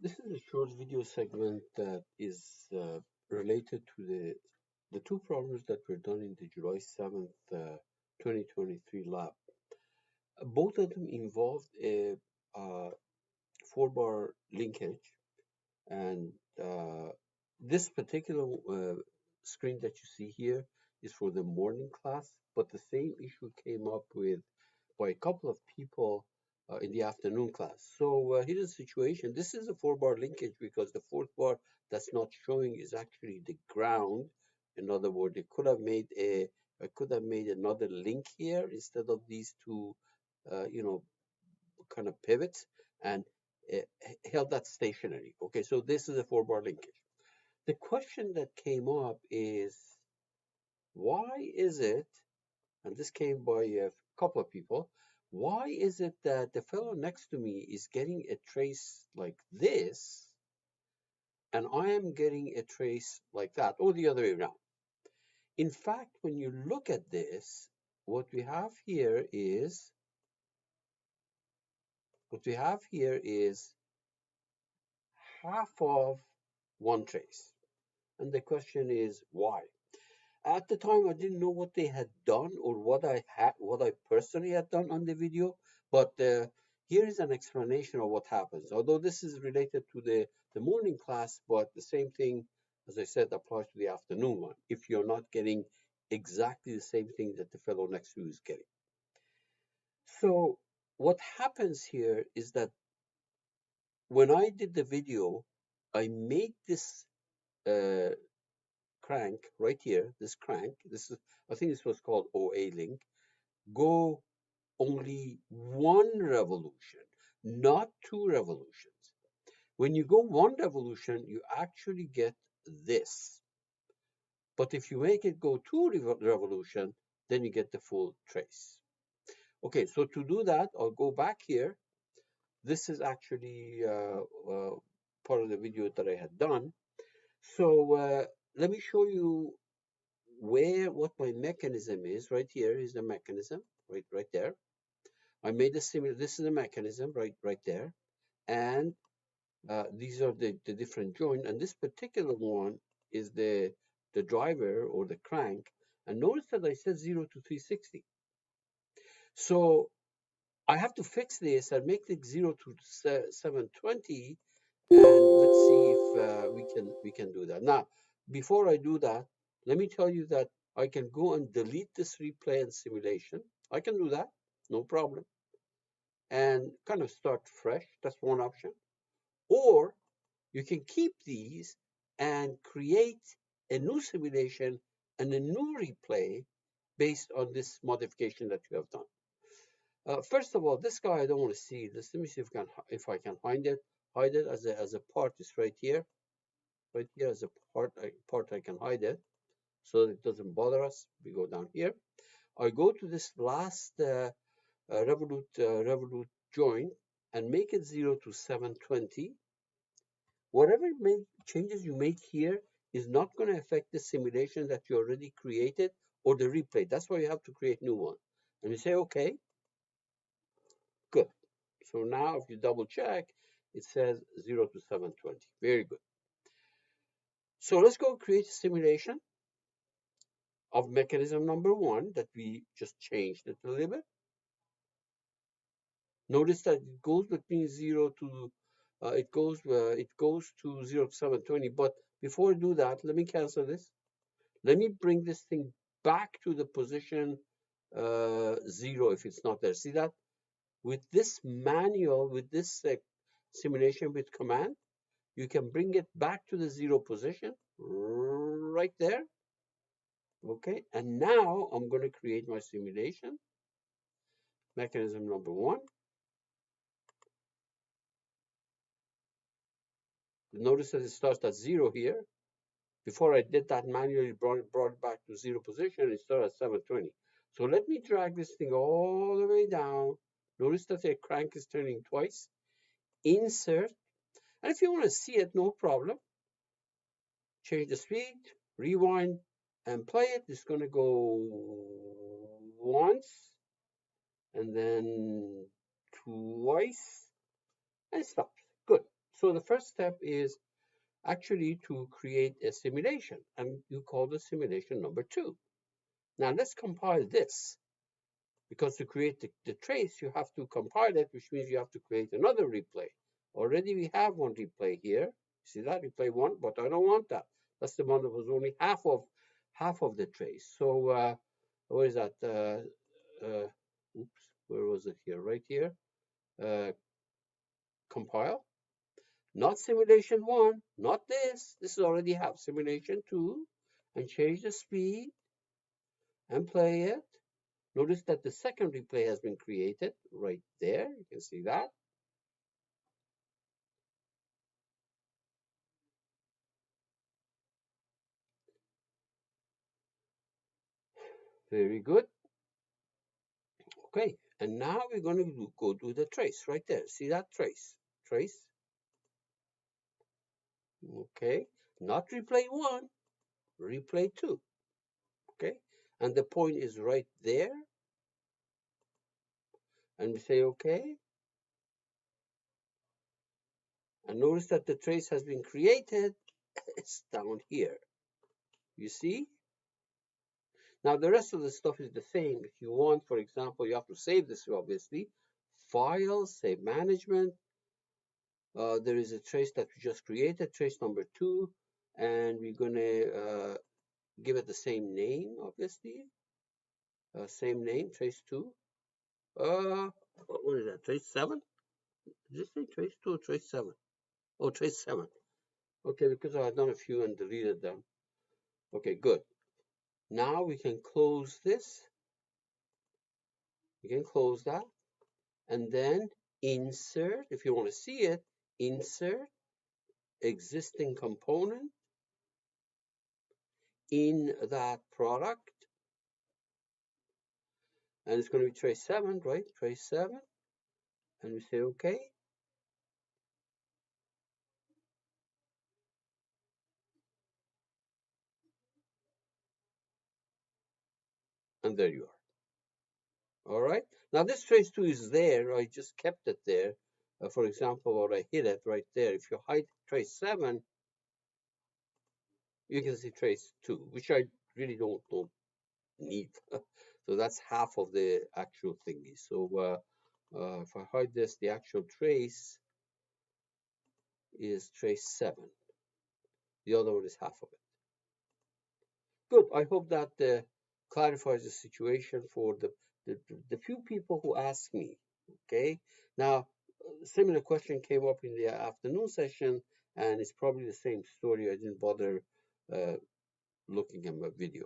This is a short video segment that is related to the two problems that were done in the July 7th, 2023 lab. Both of them involved a uh, four-bar linkage, and this particular screen that you see here is for the morning class, but the same issue came up with by a couple of people in the afternoon class. So here's the situation. This is a four-bar linkage because the fourth bar that's not showing is actually the ground. In other words, I could have made another link here instead of these two, you know, kind of pivots, and uh, held that stationary. Okay, so this is a four-bar linkage. The question that came up is, why is it, and this came by a couple of people, why is it that the fellow next to me is getting a trace like this and I am getting a trace like that, or the other way around? In fact, when you look at this, what we have here is what we have here is half of one trace. And the question is why? At the time, I didn't know what they had done or what I personally had done on the video, but here is an explanation of what happens. Although this is related to the morning class, but the same thing, as I said, applies to the afternoon one, if you're not getting exactly the same thing that the fellow next to you is getting. So what happens here is that when I did the video, I made this uh, crank right here, this crank, this is, I think this was called OA link, go only one revolution, not two revolutions. When you go one revolution, you actually get this. But if you make it go two revolution, then you get the full trace. Okay, so to do that, I'll go back here. This is actually part of the video that I had done. So let me show you what my mechanism is. Right here is the mechanism, right there. I made a similar. This is the mechanism, right there, and these are the different joint. And this particular one is the driver or the crank. And notice that I said 0 to 360. So I have to fix this and make it 0 to 720. And let's see if we can do that. Now, before I do that, let me tell you that I can go and delete this replay and simulation. I can do that, no problem, and kind of start fresh. That's one option. Or you can keep these and create a new simulation and a new replay based on this modification that you have done. First of all, this guy, I don't want to see this. Let me see if I can hide it. Hide it as a part. It's right here. Right here as a part I can hide it so that it doesn't bother us. We go down here. I go to this last Revolut join and make it 0 to 720. Whatever changes you make here is not going to affect the simulation that you already created or the replay. That's why you have to create new one. And you say, okay, good. So now if you double check, it says 0 to 720. Very good. So let's go create a simulation of mechanism number one that we just changed it a little bit. Notice that it goes between 0 to it goes to 0 to 720. But before I do that, let me cancel this. Let me bring this thing back to the position 0 if it's not there. See that? With this manual, with this simulation with command, you can bring it back to the 0 position right there. Okay, and now I'm going to create my simulation. Mechanism number one. Notice that it starts at 0 here. Before I did that manually, brought it back to 0 position. It started at 720. So let me drag this thing all the way down. Notice that the crank is turning twice. Insert. And if you want to see it, no problem. Change the speed, rewind, and play it. It's going to go once, and then twice, and stop. Good. So the first step is actually to create a simulation, and you call the simulation number 2. Now let's compile this, because to create the trace, you have to compile it, which means you have to create another replay. Already we have one replay here. See that? Replay 1, but I don't want that. That's the one that was only half of the trace. So where is that? Oops, where was it here? Right here. Uh, compile. Not simulation 1, not this. This is already have simulation 2, and change the speed and play it. Notice that the second replay has been created right there. You can see that. Very good. Okay, and now we're going to go do the trace right there. See that trace? Trace. Okay, not replay 1, replay 2. Okay, and the point is right there. And we say okay. And notice that the trace has been created. It's down here. You see? Now the rest of the stuff is the same. If you want, for example, you have to save this obviously. File, save management. There is a trace that we just created, trace number 2, and we're gonna give it the same name, obviously. Same name, trace 2. What is that? Trace 7? Did you say trace 2 or trace 7? Oh, trace 7. Okay, because I've done a few and deleted them. Okay, good. Now we can close this. We can close that. And then insert, if you want to see it, insert existing component in that product. And it's going to be trace 7, right? Trace 7. And we say okay. And there you are. All right. Now this trace 2 is there. I just kept it there. For example, or I hid it right there. If you hide trace 7, you can see trace 2, which I really don't need. So that's half of the actual thingy. So if I hide this, the actual trace is trace 7. The other one is half of it. Good. I hope that clarifies the situation for the few people who ask me. Okay. Now, a similar question came up in the afternoon session, and it's probably the same story. I didn't bother looking at my video.